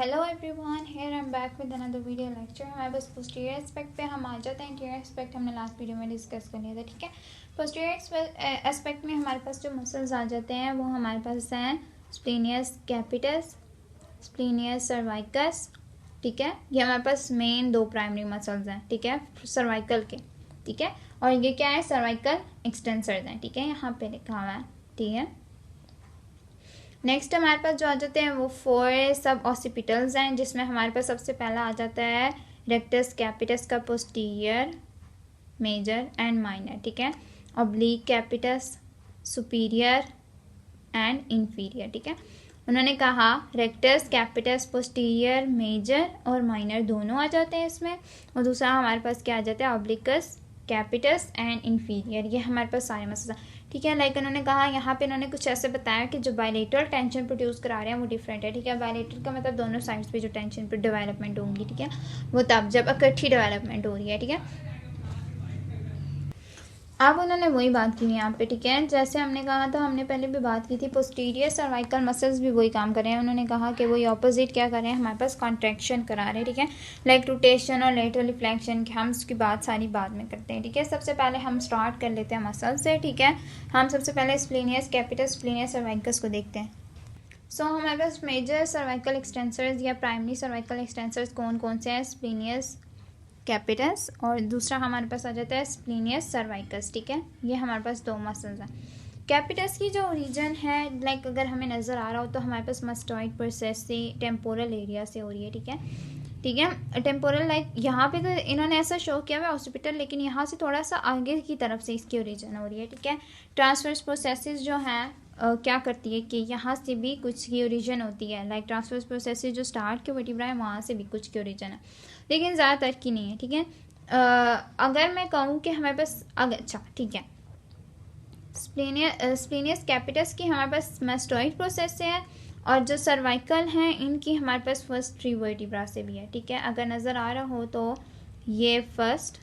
Hello everyone, here I am back with another video lecture. हमारे पास posterior aspect पे हम आ जाते हैं। इंटीरियर एस्पेक्ट हमने लास्ट वीडियो में डिस्कस कर लिया था, ठीक है। पोस्टीरियर एस्पेक्ट में हमारे पास जो मसल्स आ जाते हैं वो हमारे पास हैं स्प्लेनियस कैपिटस, स्प्लेनियस सर्वाइकस, ठीक है। ये हमारे पास मेन दो प्राइमरी मसल्स हैं, ठीक है, सर्वाइकल के, ठीक है। और ये क्या है, सर्वाइकल एक्सटेंसर्स हैं, ठीक है, यहाँ पे लिखा हुआ है, ठीक है। नेक्स्ट हमारे पास जो आ जाते हैं वो 4 सब ऑसिपिटल्स हैं, जिसमें हमारे पास सबसे पहला आ जाता है रेक्टस कैपिटस का पोस्टीरियर, मेजर एंड माइनर, ठीक है। Oblique capitis, superior and inferior, ठीक है। उन्होंने कहा रेक्टस कैपिटस पोस्टीरियर मेजर और माइनर दोनों आ जाते हैं इसमें। और दूसरा हमारे पास क्या आ जाता है, ऑब्लिकस कैपिटस एंड इंफीरियर। ये हमारे पास सारे मसल्स, ठीक है। लाइक उन्होंने कहा यहाँ पे उन्होंने कुछ ऐसे बताया कि जो बायलेटरल टेंशन प्रोड्यूस करा रहे हैं वो डिफरेंट है, ठीक है। बायलेटरल का मतलब दोनों साइड्स पे जो टेंशन पर डेवलपमेंट होंगी, ठीक है, वो तब जब इकट्ठी डेवलपमेंट हो रही है, ठीक है। अब उन्होंने वही बात की यहाँ पे, ठीक है। जैसे हमने कहा था, हमने पहले भी बात की थी, पोस्टीरियर सर्वाइकल मसल्स भी वही काम कर रहे हैं। उन्होंने कहा कि वही ऑपोजिट क्या कर रहे हैं, हमारे पास कॉन्ट्रैक्शन करा रहे हैं, ठीक है। लाइक रोटेशन और लेटरल फ्लेक्शन की हम उसकी बात सारी बाद में करते हैं, ठीक है। सबसे पहले हम स्टार्ट कर लेते हैं मसल से, ठीक है। हम सबसे पहले स्प्लेनियस कैपिटस, स्प्लेनियस सर्वाइकस को देखते हैं। सो हमारे पास मेजर सर्वाइकल एक्सटेंसर्स या प्राइमरी सर्वाइकल एक्सटेंसर्स कौन कौन से हैं, स्प्लेनियस कैपिटस और दूसरा हमारे पास आ जाता है स्प्लेनियस सर्वाइकस, ठीक है। ये हमारे पास दो मसल्स हैं। कैपिटस की जो ओरिजिन है, लाइक अगर हमें नज़र आ रहा हो तो हमारे पास मस्टॉइड प्रोसेस से टेम्पोरल एरिया से हो रही है, ठीक है, ठीक है। टेम्पोरल लाइक यहाँ पे तो इन्होंने ऐसा शो किया हुआ है हॉस्पिटल, लेकिन यहाँ से थोड़ा सा आगे की तरफ से इसकी ओरिजिन हो रही है, ठीक है। ट्रांसवर्स प्रोसेसेस जो हैं क्या करती है कि यहाँ से भी कुछ की ओरिजिन होती है। लाइक ट्रांसवर्स प्रोसेसेस जो स्टार्ट के वर्टिब्रा है वहाँ से भी कुछ की ओरिजिन है, लेकिन ज़्यादातर की नहीं है, ठीक है। अगर मैं कहूँ कि हमारे पास अच्छा ठीक है, स्प्लेनियस कैपिटस की हमारे पास मास्टोइड प्रोसेस से है, और जो सर्वाइकल हैं इनकी हमारे पास फर्स्ट 3 वर्टिब्रा से भी है, ठीक है। अगर नज़र आ रहा हो तो ये फर्स्ट,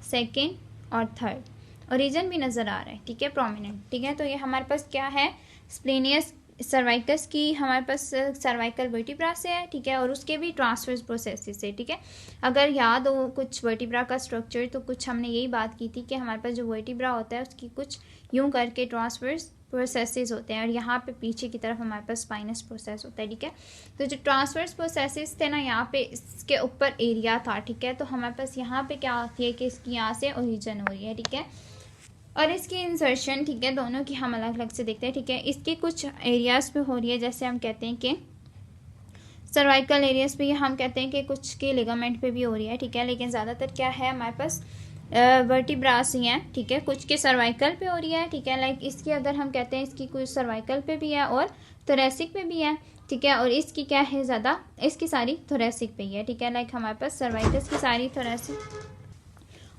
सेकेंड और थर्ड ओरिजिन भी नज़र आ रहा है, ठीक है, प्रोमिनेंट, ठीक है। तो ये हमारे पास क्या है, स्प्लेनियस सर्वाइकस की हमारे पास सर्वाइकल वर्टिब्रा से है, ठीक है, और उसके भी ट्रांसवर्स प्रोसेसेस से, ठीक है। अगर याद हो कुछ वर्टिब्रा का स्ट्रक्चर, तो कुछ हमने यही बात की थी कि हमारे पास जो वर्टिब्रा होता है उसकी कुछ यूं करके ट्रांसवर्स प्रोसेसेस होते हैं, और यहाँ पे पीछे की तरफ हमारे पास स्पाइनस प्रोसेस होता है, ठीक है। तो जो ट्रांसवर्स प्रोसेसेस थे ना, यहाँ पे इसके ऊपर एरिया था, ठीक है। तो हमारे पास यहाँ पे क्या होती है कि इसकी यहाँ से ओरिजिन हो रही है, ठीक है, और इसकी इंसर्शन, ठीक है, दोनों की हम अलग अलग से देखते हैं, ठीक है। इसके कुछ एरियाज़ पे हो रही है, जैसे हम कहते हैं कि सर्वाइकल एरियाज़ पे हम कहते हैं कि कुछ के लिगामेंट पे भी हो रही है, ठीक है। लेकिन ज़्यादातर क्या है हमारे पास वर्टिब्रास ही हैं, ठीक है। कुछ के सर्वाइकल पे हो रही है, ठीक है। लाइक इसकी अगर हम कहते हैं इसकी कुछ सर्वाइकल पे भी है और थोरेसिक पे भी है, ठीक है। और इसकी क्या है, ज़्यादा इसकी सारी थोरेसिक पे ही है, ठीक है। लाइक हमारे पास सर्वाइकल्स की सारी थोरेसिक,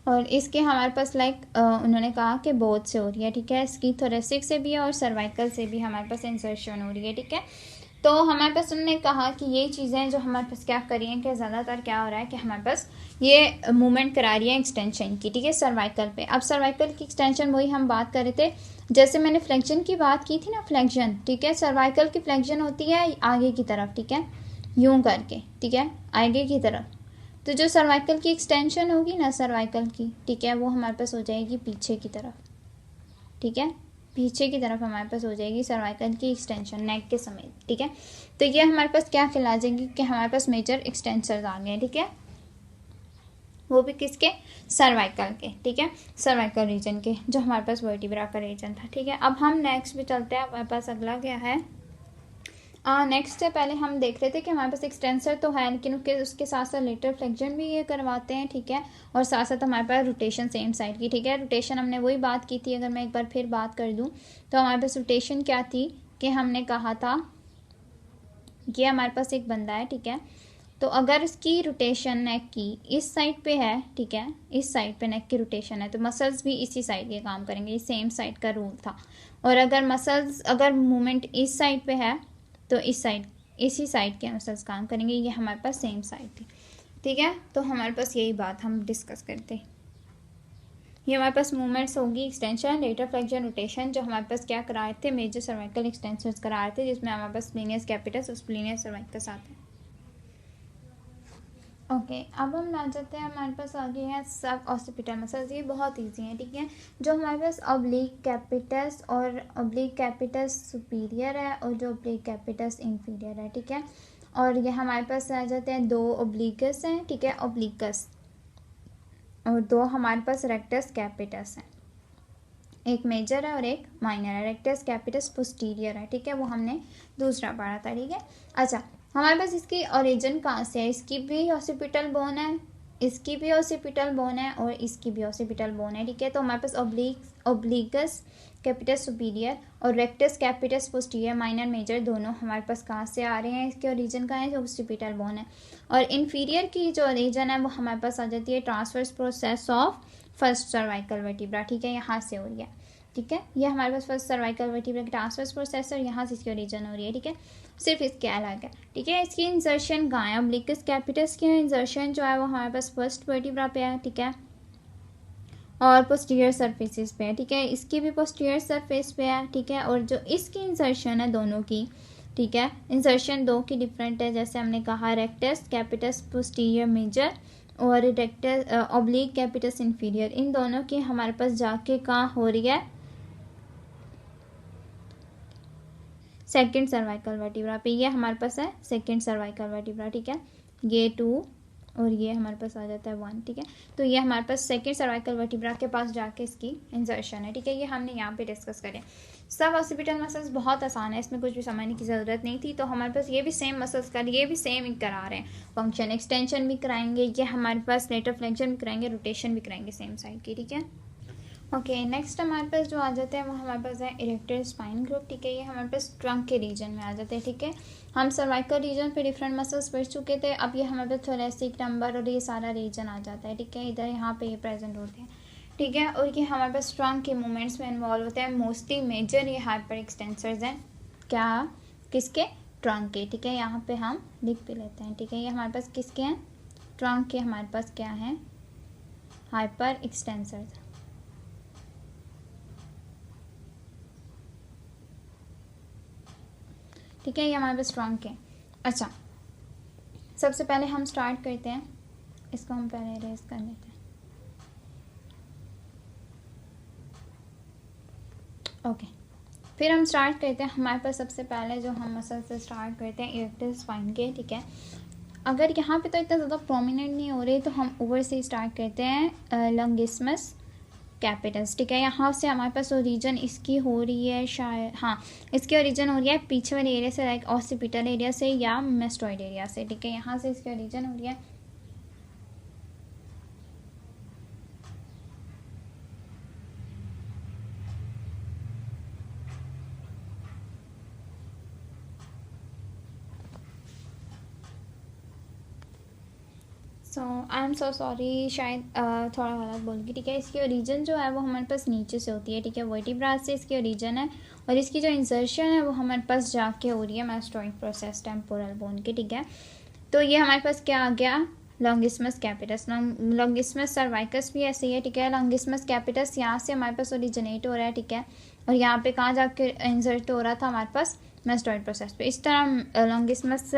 और इसके हमारे पास लाइक उन्होंने कहा कि बोथ से हो रही है, ठीक है। इसकी थोरेसिक से भी है और सर्वाइकल से भी हमारे पास इंसर्शन हो रही है, ठीक है। तो हमारे पास उन्होंने कहा कि ये चीज़ें जो हमारे पास क्या करी हैं कि ज़्यादातर क्या हो रहा है कि हमारे पास ये मूवमेंट करा रही है एक्सटेंशन की, ठीक है, सर्वाइकल पे। अब सर्वाइकल की एक्सटेंशन वही हम बात कर रहे थे, जैसे मैंने फ्लेक्शन की बात की थी ना, फ्लेक्शन, ठीक है। सर्वाइकल की फ्लेक्शन होती है आगे की तरफ, ठीक है, यूँ करके, ठीक है, आगे की तरफ। तो जो सर्वाइकल की एक्सटेंशन होगी ना सर्वाइकल की, ठीक है, वो हमारे पास हो जाएगी पीछे की तरफ, ठीक है, पीछे की तरफ हमारे पास हो जाएगी सर्वाइकल की एक्सटेंशन नेक के समेत, ठीक है। तो ये हमारे पास क्या कहला जाएगी कि हमारे पास मेजर एक्सटेंसर्स आ गए, ठीक है, वो भी किसके, सर्वाइकल के, ठीक है, सर्वाइकल रीजन के, जो हमारे पास वर्टिब्रा का रीजन था, ठीक है। अब हम नेक्स्ट भी चलते हैं, हमारे पास अगला क्या है, नेक्स्ट है, पहले हम देख रहे थे कि हमारे पास एक्सटेंसर तो है, लेकिन उसके साथ साथ लेटरल फ्लेक्शन भी ये करवाते हैं, ठीक है, और साथ साथ हमारे पास रोटेशन सेम साइड की, ठीक है। रोटेशन हमने वही बात की थी, अगर मैं एक बार फिर बात कर दूं तो हमारे पास रोटेशन क्या थी कि हमने कहा था कि हमारे पास एक बंदा है, ठीक है, तो अगर इसकी रोटेशन नेक की इस साइड पे है, ठीक है, इस साइड पे नेक की रोटेशन है, तो मसल्स भी इसी साइड के काम करेंगे, ये सेम साइड का रूल था। और अगर मूवमेंट इस साइड पे है तो इसी साइड के मसल्स काम करेंगे, ये हमारे पास सेम साइड थी, ठीक है। तो हमारे पास यही बात हम डिस्कस करते हैं, ये हमारे पास मूवमेंट्स होगी, एक्सटेंशन, लेटरल फ्लेक्शन, रोटेशन, जो हमारे पास क्या करा रहे थे, मेजर सर्वाइकल एक्सटेंशंस करा रहे थे, जिसमें हमारे पास स्प्लेनियस कैपिटस और स्प्लेनियस सर्वाइकस आते हैं। ओके अब हम आ जाते हैं, हमारे पास आगे हैं सब ऑसिपिटल मसल्स। ये बहुत इजी हैं, ठीक है। जो हमारे पास ऑब्लिक कैपिटस और ऑब्लिक कैपिटस सुपीरियर है और जो ऑब्लिक कैपिटस इंफीरियर है, ठीक है। और ये हमारे पास आ जाते हैं दो ओब्लिकस हैं, ठीक है, ओब्लिकस, और दो हमारे पास रेक्टस कैपिटस हैं। एक मेजर है और एक माइनर है। रेक्टस कैपिटस पोस्टीरियर है, ठीक है, वो हमने दूसरा पढ़ा था, ठीक है। अच्छा, हमारे पास इसकी ओरिजिन कहाँ से है? इसकी भी ऑसिपिटल बोन है, इसकी भी ऑसिपिटल बोन है और इसकी भी ऑसिपिटल बोन है, ठीक है। तो हमारे पास ओब्लिकस कैपिटस सुपीरियर और rectus capitis posterior, minor major, दोनों हमारे पास कहाँ से आ रहे हैं? इसके ओरिजिन कहाँ है? ऑसिपिटल बोन है। और इन्फीरियर की जो ओरिजिन है वो हमारे पास आ जाती है transverse process of first cervical vertebra, ठीक है, यहाँ से हो रही है, ठीक है। ये हमारे पास फर्स्ट सर्वाइकल वर्टिब्रा की ट्रांसवर्स प्रोसेस और यहाँ से इसकी ओरिजिन हो रही है, ठीक है। सिर्फ इसके अलग है, ठीक है। इसकी इंसर्शन कहाँ है? ओब्लिकस कैपिटस की इंसर्शन जो है वो हमारे पास फर्स्ट वर्टिब्रा पे है, ठीक है, और पोस्टीरियर सरफेसिस पे है, ठीक है। इसकी भी पोस्टीरियर सरफेस पे है, ठीक है। और जो इसकी इंसर्शन है दोनों की, ठीक है, इंसर्शन दो की डिफरेंट है, जैसे हमने कहा रेक्टस कैपिटस पोस्टीरियर मेजर और रेक्टस ऑब्लिक कैपिटस इंफीरियर, इन दोनों की हमारे पास जाके कहाँ हो रही है? सेकंड सर्वाइकल वर्टिब्रा पे। ये हमारे पास है सेकंड सर्वाइकल वर्टिब्रा, ठीक है। ये 2 और ये हमारे पास आ जाता है 1, ठीक है। तो ये हमारे पास सेकंड सर्वाइकल वर्टिब्रा के पास जाके इसकी इंसर्शन है, ठीक है। ये हमने यहाँ पे डिस्कस करें। सब ऑसिपिटल मसल्स बहुत आसान है, इसमें कुछ भी समझने की ज़रूरत नहीं थी। तो हमारे पास ये भी सेम मसल्स कर, ये भी सेम ही करा रहे हैं, फंक्शन एक्सटेंशन भी कराएंगे, ये हमारे पास लेटर फ्लेक्शन भी कराएंगे, रोटेशन भी कराएंगे सेम साइड की, ठीक है। ओके, नेक्स्ट हमारे पास जो आ जाते हैं वो हमारे पास है इरेक्टर स्पाइन ग्रुप, ठीक है। ये हमारे पास ट्रंक के रीजन में आ जाते हैं, ठीक है। हम सर्वाइकल रीजन पे डिफरेंट मसल्स पढ़ चुके थे, अब ये हमारे पास थोरेसिक नंबर और ये सारा रीजन आ जाता है, ठीक है। इधर यहाँ पे ये प्रेजेंट होते हैं, ठीक है। और ये हमारे पास ट्रंक के मूवमेंट्स में इन्वॉल्व होते हैं। मोस्टली मेजर ये हाइपर एक्सटेंसर्स हैं, क्या? किसके? ट्रंक के, ठीक है। यहाँ पे हम लिख भी लेते हैं, ठीक है। ये हमारे पास किसके हैं? ट्रंक के हमारे पास क्या हैं? हाइपर एक्सटेंसर्स, ठीक है। ये हमारे पास ट्रंक है। अच्छा, सबसे पहले हम स्टार्ट करते हैं, इसको हम पहले इरेज कर लेते हैं। ओके, फिर हम स्टार्ट करते हैं। हमारे पास सबसे पहले जो हम मसल से स्टार्ट करते हैं इरेक्टर स्पाइन के, ठीक है। अगर यहाँ पे तो इतना ज़्यादा प्रोमिनेंट नहीं हो रही तो हम ऊपर से स्टार्ट करते हैं लॉन्गिस्मस कैपिटस, ठीक है। यहाँ से हमारे पास ओरिजिन इसकी हो रही है शायद, हाँ, इसकी ओरिजिन हो रही है पीछे वाले एरिया से, लाइक ऑसिपिटल एरिया से या मेस्टॉइड एरिया से, ठीक है। यहाँ से इसकी ओरिजिन हो रही है। सो आई एम सो सॉरी, शायद थोड़ा गलत बोल गई, ठीक है। इसकी ओरिजिन जो है वो हमारे पास नीचे से होती है, ठीक है। वर्टिब्रा से इसकी ओरिजिन है और इसकी जो इंसर्शन है वो हमारे पास जाके हो रही है मैस्टोइड प्रोसेस टेम्पोरल बोन की, ठीक है। तो ये हमारे पास क्या आ गया? लॉन्गिस्मस कैपिटस। लॉन्गिस्मस सर्वाइकस भी ऐसे ही है, ठीक है। लॉन्गिस्मस कैपिटस यहाँ से हमारे पास ओरिजिनेट हो रहा है, ठीक है। और यहाँ पे कहाँ जाके इंसर्ट हो रहा था? हमारे पास मैस्टोइड प्रोसेस पे। इस तरह लॉन्गिस्मस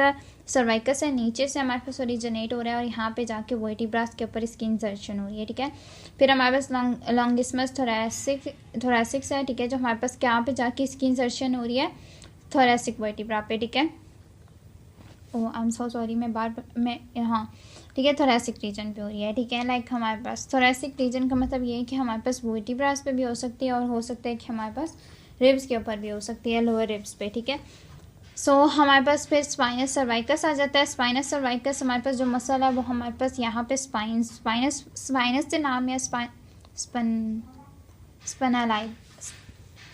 सर्वाइकस है, नीचे से हमारे पास ओरिजिनेट हो रहा है और यहाँ पे जाके वर्टिब्रास के ऊपर इसकी इंसर्शन हो रही है, ठीक है। फिर हमारे पास लॉन्गिस्मस थोरैसिक्स है, ठीक है, जो हमारे पास क्या पे जाके इसकी इंसर्शन हो रही है? थोरैसिक वर्टिब्रा पे, ठीक है। ओ आई एम सो सॉरी, मैं हाँ, ठीक है, थोरैसिक रीजन पे हो रही है, ठीक है। लाइक हमारे पास थोरैसिक रीजन का मतलब ये है कि हमारे पास वर्टिब्रास पे भी हो सकती है और हो सकता है कि हमारे पास रिब्स के ऊपर भी हो सकती है, लोअर रिब्स पे, ठीक है। सो हमारे पास फिर स्पाइनस सर्वाइकस आ जाता है। स्पाइनस सर्वाइकस हमारे पास जो मसल है वो हमारे पास यहाँ पे स्पाइनस से नाम है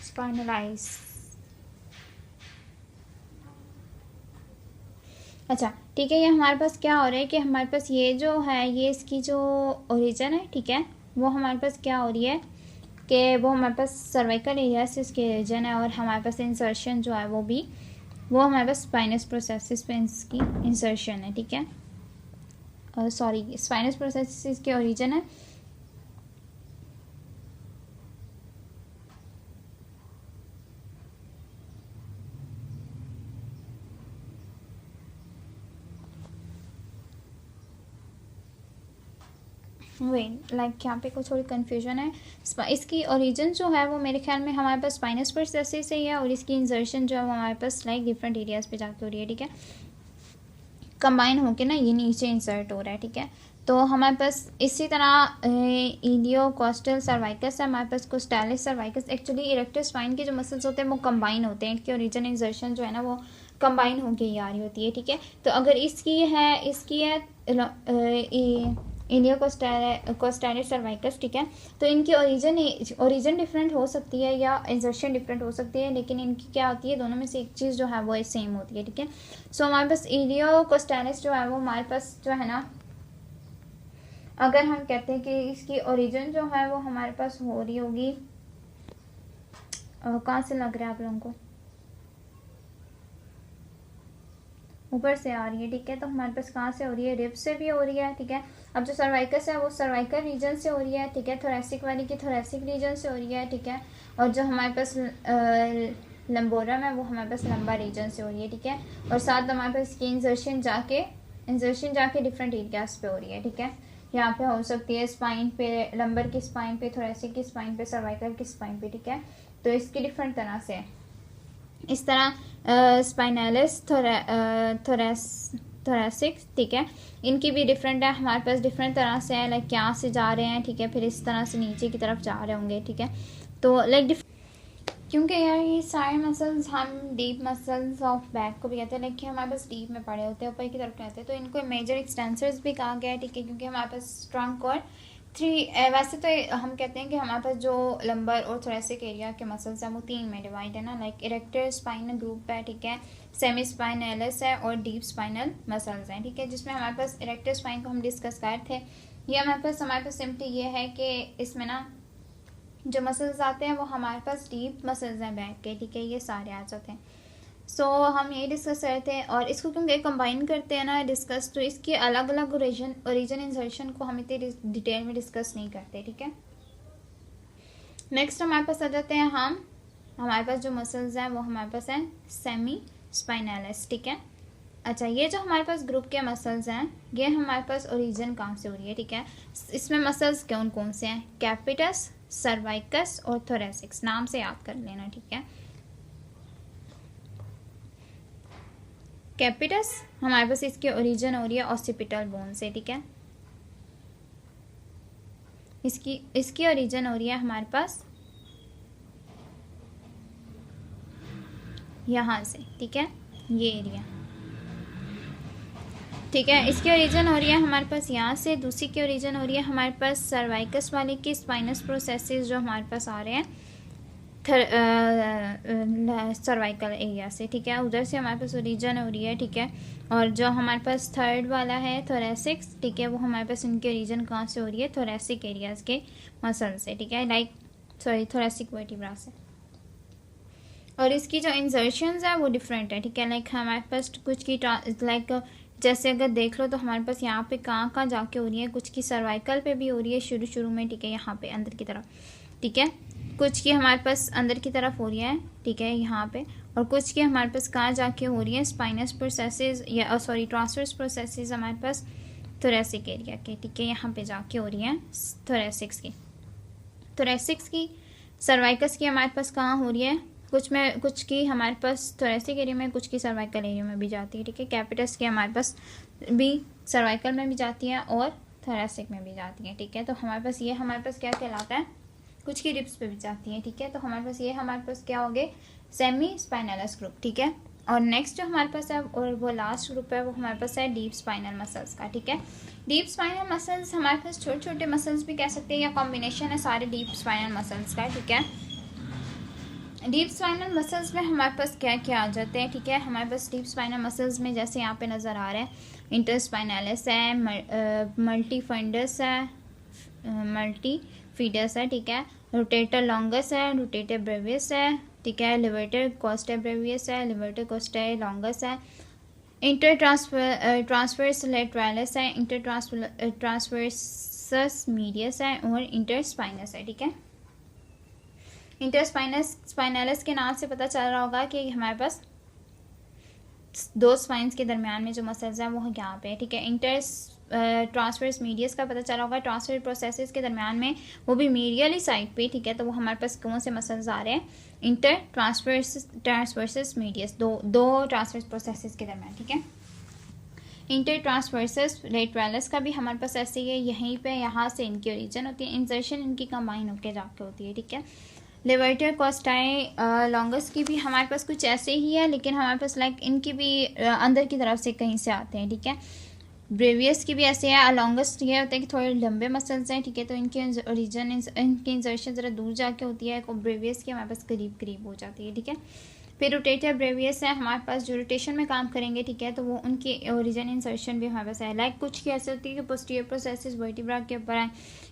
स्पाइनलाइज। अच्छा, ठीक है। ये हमारे पास क्या हो रहा है कि हमारे पास ये जो है, ये इसकी जो ओरिजिन है, ठीक है, वो हमारे पास क्या हो रही है कि वो हमारे पास सर्वाइकल एरिया से इसकी ओरिजिन है और हमारे पास इंसर्शन जो है वो हमारे पास स्पाइनस प्रोसेसिस पे इसकी इंसर्शन है, ठीक है। सॉरी, स्पाइनस प्रोसेसिस की ओरिजिन है। वही लाइक यहाँ पे कुछ थोड़ी कन्फ्यूजन है। इसकी ओरिजिन जो है वो मेरे ख्याल में हमारे पास स्पाइनस प्रोसेस से ही है, और इसकी इंसर्शन जो है वो हमारे पास लाइक डिफरेंट एरियाज़ पे जाके हो रही है, ठीक है, कंबाइन होके ना ये नीचे इंसर्ट हो रहा है, ठीक है। तो हमारे पास इसी तरह इलियो कोस्टल सर्वाइकस है, हमारे पास कोस्टैलिस सर्वाइकस। एक्चुअली इरेक्टर स्पाइन के जो मसल्स होते हैं वो कंबाइन होते हैं, इनकी ओरिजिन इंसर्शन जो है ना वो कंबाइन होके ही आ रही होती है, ठीक है। तो अगर इसकी है इलियो कोस्टैलिस सर्वाइकस, ठीक है, तो इनकी ओरिजिन डिफरेंट हो सकती है या इंसर्शन डिफरेंट हो सकती है, लेकिन इनकी क्या होती है, दोनों में से एक चीज़ जो है वो सेम होती है, ठीक है। सो हमारे पास इलियो कोस्टैलिस जो है वो हमारे पास जो है ना, अगर हम कहते हैं कि इसकी ओरिजिन जो है वो हमारे पास हो रही होगी, कहाँ से लग रहा है आप लोगों को, ऊपर से आ रही है, ठीक है। तो हमारे पास कहाँ से हो रही है, रिब से भी हो रही है, ठीक है। अब जो सर्वाइकस है वो सर्वाइकल रीजन से हो रही है, ठीक है। थोरेसिक वाली की थोरेसिक रीजन से हो रही है, ठीक है। और जो हमारे पास लंबोरम है वो हमारे पास लंबा रीजन से हो रही है, ठीक है। और साथ हमारे पास इसकी इंसर्शन जाके डिफरेंट एरियाज पे हो रही है, ठीक है। यहाँ पे हो सकती है स्पाइन पे, लंबर की स्पाइन पे, थोरेसिक की स्पाइन पे, सर्वाइकल की स्पाइन पे, ठीक है। तो इसकी डिफरेंट तरह से इस तरह स्पाइनलिस थोरेसिक, ठीक है, इनकी भी डिफरेंट है, हमारे पास डिफरेंट तरह से है, लाइक यहाँ से जा रहे हैं, ठीक है, फिर इस तरह से नीचे की तरफ जा रहे होंगे, ठीक है। तो लाइक क्योंकि यार ये सारे मसल्स हम डीप मसल्स ऑफ बैक को भी कहते हैं, लेकिन हमारे पास डीप में पड़े होते हैं, ऊपर की तरफ रहते हैं, तो इनको मेजर एक्सटेंसर्स भी कहा गया है, ठीक है, क्योंकि हमारे पास ट्रंक और वैसे तो हम कहते हैं कि हमारे पास जो लंबर और थोरेसिक एरिया के मसल्स हैं वो 3 में डिवाइड है ना, लाइक इरेक्टर स्पाइनल ग्रुप है, ठीक है, सेमी स्पाइनलिस है और डीप स्पाइनल मसल्स हैं, ठीक है। जिसमें हमारे पास इरेक्टर स्पाइन को हम डिस्कस कर थे, ये हमारे पास सिंपली ये है कि इसमें ना जो मसल्स आते हैं वो हमारे पास डीप मसल्स हैं बैक के, ठीक है, ये सारे आ जाते हैं। सो हम यही डिस्कस कर रहे थे, और इसको क्योंकि कंबाइन करते हैं ना डिस्कस, तो इसके अलग अलग ओरिजिन इंसर्शन को हम इतने डिटेल में डिस्कस नहीं करते, ठीक है। नेक्स्ट हमारे पास आ जाते हैं हमारे पास जो मसल्स हैं वो हमारे पास हैं सेमी स्पाइनलिस, ठीक है। अच्छा, ये जो हमारे पास ग्रुप के मसल्स हैं ये हमारे पास ओरिजिन कहाँ से हो रही है, ठीक है। इसमें मसल्स कौन कौन से हैं, कैपिटस, सर्वाइकस और थोरेसिक्स, नाम से याद कर लेना, ठीक है। कैपिटस हमारे पास इसकी ओरिजिन हो रही है ऑसिपिटल बोन से, ठीक है, इसकी ओरिजिन हो रही है हमारे पास यहाँ से, ठीक है, ये एरिया, ठीक है। इसकी ओरिजिन हो रही है हमारे पास यहाँ से। दूसरी की ओरिजिन हो रही है हमारे पास सर्वाइकस वाले की स्पाइनस प्रोसेसेस जो हमारे पास आ रहे हैं सर्वाइकल एरिया से, ठीक है, उधर से हमारे पास ओरिजिन हो रही है, ठीक है। और जो हमारे पास थर्ड वाला है थोरेसिक्स, ठीक है, वो हमारे पास इनकी ओरिजिन कहाँ से हो रही है, थोरेसिक एरियाज के मसल से, ठीक है, लाइक थोरेसिक वर्टिब्रा से। और इसकी जो इंसर्शंस है वो डिफरेंट है, ठीक है, लाइक हमारे पास कुछ की लाइक जैसे अगर देख लो तो हमारे पास यहाँ पे कहाँ जाके हो रही है, कुछ की सर्वाइकल पे भी हो रही है शुरू में, ठीक है, यहाँ पे अंदर की तरफ, ठीक है, कुछ की हमारे पास अंदर की तरफ हो रही है, ठीक है, यहाँ पे, और कुछ की हमारे पास कहाँ जाके हो रही है, स्पाइनस प्रोसेसेस या ट्रांसवर्स प्रोसेसेस हमारे पास थोरेसिक एरिया के, ठीक है, यहाँ पे जाके हो रही है थोरेसिक्स की। सर्वाइकस की हमारे पास कहाँ हो रही है, कुछ की हमारे पास थोरेसिक एरिया में, कुछ की सर्वाइकल एरिया में भी जाती है, ठीक है। कैपिटस की हमारे पास भी सर्वाइकल में भी जाती है और थोरेसिक में भी जाती है, ठीक है। तो हमारे पास क्या कहलाता है, कुछ की रिब्स पे भी जाती है, ठीक है। तो हमारे पास क्या हो गए, सेमी स्पाइनलिस ग्रुप, ठीक है। और नेक्स्ट जो हमारे पास है और वो लास्ट ग्रुप है वो हमारे पास है डीप स्पाइनल मसल्स का, ठीक है। डीप स्पाइनल मसल्स हमारे पास छोटे छोटे मसल्स भी कह सकते हैं या कॉम्बिनेशन है सारे डीप स्पाइनल मसल्स का, ठीक है। डीप स्पाइनल मसल्स में हमारे पास क्या क्या आ जाते हैं, ठीक है। हमारे पास डीप स्पाइनल मसल्स में जैसे यहाँ पे नज़र आ रहा है इंटरस्पाइनलिस है, मल्टीफंडस है, मल्टीफीडस है, ठीक है, रोटेटर लॉन्गस है, रोटेटर ब्रेवियस है, ठीक है, लिवर्टर कोस्टा ब्रेवियस है, लिवर्टर कोस्टा लॉन्गस है, इंटर ट्रांसवर्स लेटरलिस है, इंटर ट्रांसवर्सस मीडियस है और इंटर स्पाइनस है, ठीक है। इंटर स्पाइनलिस के नाम से पता चल रहा होगा कि हमारे पास दो स्पाइन्स के दरमियान में जो मसल्स हैं वो यहाँ पे है, ठीक है। इंटर ट्रांसवर्स मीडियस का पता चला होगा, ट्रांसवर्स प्रोसेसेस के दरमियान में, वो भी मीडियली साइड पे, ठीक है। तो वो हमारे पास कौन से मसल्स आ रहे हैं, इंटर ट्रांसवर्स मीडियस, दो ट्रांसवर्स प्रोसेसेस के दरमियान, ठीक है। इंटर ट्रांसवर्सस लेटरल्स का भी हमारे पास ऐसे ही है, यहीं पे यहाँ से इनकी ओरिजिन होती है, इंसर्शन इनकी कंबाइन होकर जाके होती है, ठीक है। लेवर्टर कॉस्टाई लॉन्गस की भी हमारे पास कुछ ऐसे ही है, लेकिन हमारे पास लाइक इनकी भी अंदर की तरफ से कहीं से आते हैं, ठीक है। ब्रेवियस की भी ऐसे है, लॉन्गेस्ट ये होता है कि थोड़े लंबे मसल्स हैं, ठीक है। तो इनकी ओरिजिन, इनकी इंसर्शन ज़रा दूर जाके होती है, ब्रेवियस की हमारे पास करीब करीब हो जाती है, ठीक है। फिर रोटेटर ब्रेवियस है हमारे पास, जो रोटेशन में काम करेंगे, ठीक है। तो वो उनकी ओरिजिन इंसर्शन भी हमारे पास है। लाइक कुछ की ऐसे होती है कि पोस्टीरियर प्रोसेसेस वर्टिब्रा के ऊपर आए,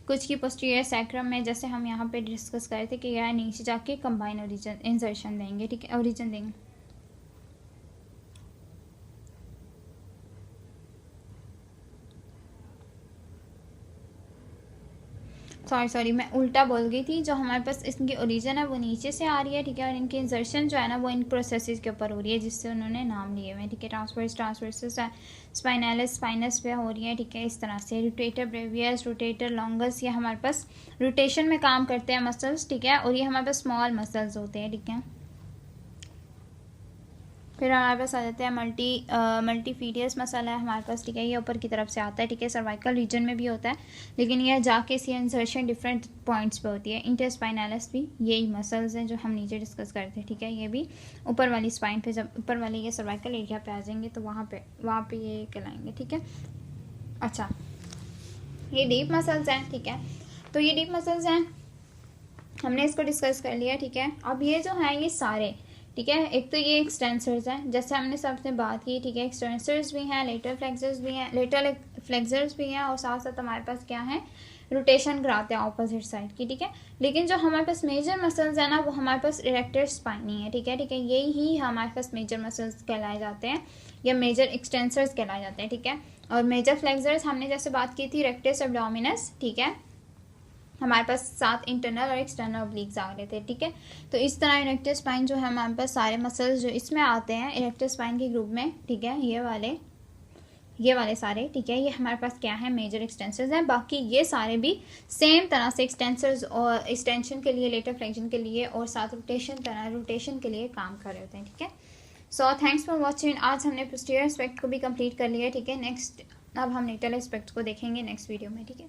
कुछ की पोस्टीरियर सैक्रम में, जैसे हम यहाँ पे डिस्कस कर रहे थे कि यह नीचे जाके कंबाइन ओरिजिन इंसर्शन देंगे, ठीक है, ओरिजिन देंगे। सॉरी मैं उल्टा बोल गई थी। जो हमारे पास इनकी ओरिजिन है वो नीचे से आ रही है, ठीक है। और इनकी इंसर्शन जो है ना वो इन प्रोसेसेस के ऊपर हो रही है, जिससे उन्होंने नाम लिए हुए हैं, ठीक है। ट्रांसवर्स स्पाइनलिस स्पाइनस पे हो रही है, ठीक है। इस तरह से रोटेटर ब्रेवियस, रोटेटर लॉन्गस, ये हमारे पास रोटेशन में काम करते हैं मसल्स, ठीक है। और ये हमारे पास स्मॉल मसल्स होते हैं, ठीक है। फिर हमारे पास आ जाते हैं मल्टीफीडियस मसल है हमारे पास, ठीक है। ये ऊपर की तरफ से आता है, ठीक है। सर्वाइकल रीजन में भी होता है, लेकिन यह जाके इसकी इंसर्शन डिफरेंट पॉइंट्स पे होती है। इंटरस्पाइनलिस भी यही मसल्स हैं जो हम नीचे डिस्कस करते हैं, ठीक है। ये भी ऊपर वाली स्पाइन पे, जब ऊपर वाले ये सर्वाइकल एरिया पे आ जाएंगे तो वहाँ पे ये कहलाएंगे, ठीक है। अच्छा, ये डीप मसल्स हैं, ठीक है। तो ये डीप मसल्स हैं, हमने इसको डिस्कस कर लिया, ठीक है। अब ये जो हैं ये सारे, ठीक है। एक तो ये एक्सटेंसर्स हैं, जैसे हमने सबसे बात की, ठीक है। एक्सटेंसर्स भी हैं, लेटरल फ्लेक्सर्स भी हैं, लेटरल फ्लेक्सर्स भी हैं, और साथ साथ हमारे पास क्या है, रोटेशन कराते हैं ऑपोजिट साइड की, ठीक है। लेकिन जो हमारे पास मेजर मसल्स हैं ना, वो हमारे पास इरेक्टर स्पाइनी है, ठीक है, ठीक है। यही हमारे पास मेजर मसल्स कहलाए जाते हैं, या मेजर एक्सटेंसर्स कहलाए जाते हैं, ठीक है। और मेजर फ्लेक्सर्स हमने जैसे बात की थी, रेक्टस एब्डोमिनस, ठीक है। हमारे पास 7 इंटरनल और एक्सटर्नल ऑब्लिक्स आ रहे थे, ठीक है। तो इस तरह इरेक्टर स्पाइन जो है हमारे पास सारे मसल्स जो इसमें आते हैं इरेक्टर स्पाइन के ग्रुप में, ठीक है, ये वाले सारे, ठीक है। ये हमारे पास क्या है, मेजर एक्सटेंसर्स हैं। बाकी ये सारे भी सेम तरह से एक्सटेंसर्स और एक्सटेंशन के लिए, लेटर फ्लेक्शन के लिए, और साथ रोटेशन के लिए काम कर रहे होते हैं, ठीक है। So thanks for watching. आज हमने पोस्टीरियर एस्पेक्ट को भी कंप्लीट कर लिया, ठीक है। नेक्स्ट अब हम लेटरल एस्पेक्ट को देखेंगे नेक्स्ट वीडियो में, ठीक है।